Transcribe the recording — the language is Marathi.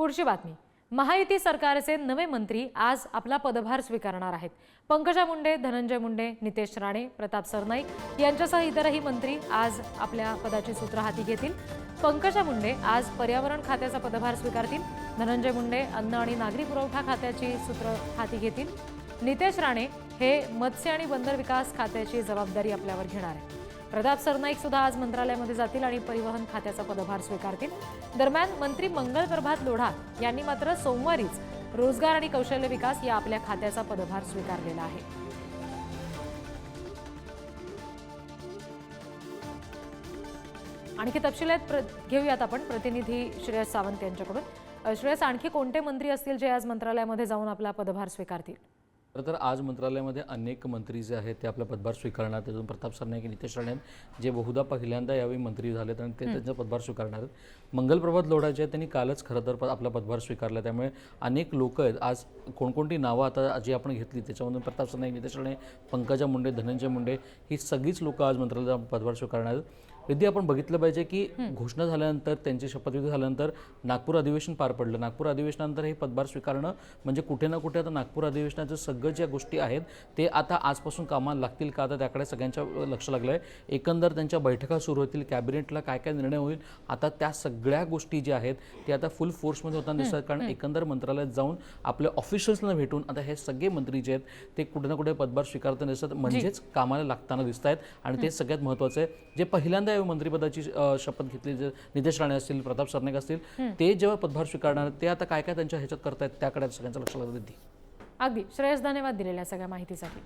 पुढची बातमी, महायुती सरकारचे नवे मंत्री आज आपला पदभार स्वीकारणार आहेत। पंकजा मुंडे, धनंजय मुंडे, नितेश राणे, प्रताप सरनाईक यांच्यासह इतरही मंत्री आज आपल्या पदाची सूत्र हाती घेतील। पंकजा मुंडे आज पर्यावरण खात्याचा पदभार स्वीकारतील। धनंजय मुंडे अन्न आणि नागरी पुरवठा खात्याची सूत्र हाती घेतील। नितेश राणे हे मत्स्य आणि बंदर विकास खात्याची जबाबदारी आपल्यावर घेणार आहेत। प्रताप सरनाईक सुद्धा आज मंत्रालयामध्ये जातील आणि परिवहन खात्याचा पदभार स्वीकारतील। दरम्यान मंत्री मंगल प्रभात लोढा यांनी मात्र सोमवारीच रोजगार आणि कौशल्य विकास या आपल्या खात्याचा पदभार स्वीकारलेला आहे। आणखी तपशीलात घेऊयात आपण प्रतिनिधी श्रेयस सावंत यांच्याकडून। श्रेयस, आणखी कोणते मंत्री असतील जे आज मंत्रालयामध्ये जाऊन आपला पदभार स्वीकारतील? तर आज मंत्रालयामध्ये अनेक मंत्री जे आहेत ते आपला पदभार स्वीकारणार। त्यातून प्रताप सरनाईक, नितेश राणे जे बहुधा पहिल्यांदा यावेळी मंत्री झालेत आणि ते त्यांचा पदभार स्वीकारणार आहेत। मंगल प्रभात लोढा जे आहेत त्यांनी कालच खरं तर आपला पदभार स्वीकारला। त्यामुळे अनेक लोक आहेत। आज कोणकोणती नावं आता जी आपण घेतली त्याच्यामधून प्रताप सरनाईक, नितेश राणे, पंकजा मुंडे, धनंजय मुंडे ही सगळीच लोक आज मंत्रालयात पदभार स्वीकारणार आहेत। विधी आपण बघितलं पाहिजे की घोषणा झाल्यानंतर त्यांची शपथविधी झाल्यानंतर नागपूर अधिवेशन पार पडलं। नागपूर अधिवेशनानंतर हे पदभार स्वीकारणं म्हणजे कुठे ना कुठे आता नागपूर अधिवेशनाचं सगळं ज्या गोष्टी आहेत ते आता आजपासून कामाला लागतील का, आता त्याकडे सगळ्यांच्या लक्ष लागलं आहे। एकंदर त्यांच्या बैठका सुरू होतील, कॅबिनेटला काय काय निर्णय होईल, आता त्या सगळ्या गोष्टी ज्या आहेत ते आता फुल फोर्समध्ये होताना दिसतात। कारण एकंदर मंत्रालयात जाऊन आपल्या ऑफिशियल्सना भेटून आता हे सगळे मंत्री जे आहेत ते कुठे ना कुठे पदभार स्वीकारताना दिसतात, म्हणजेच कामाला लागताना दिसत आहेत। आणि ते सगळ्यात महत्त्वाचं आहे, जे पहिल्यांदा मंत्रिपदाची शपथ घेतली, जे नितेश राणे असतील, प्रताप सरनाईक असतील, ते जेव्हा पदभार स्वीकारणार ते आता काय काय त्यांच्या ह्याच्यात करतायत त्याकडे सगळ्यांचं लक्ष लागलं। अगदी श्रेयस, धन्यवाद दिलेल्या सगळ्या माहितीसाठी।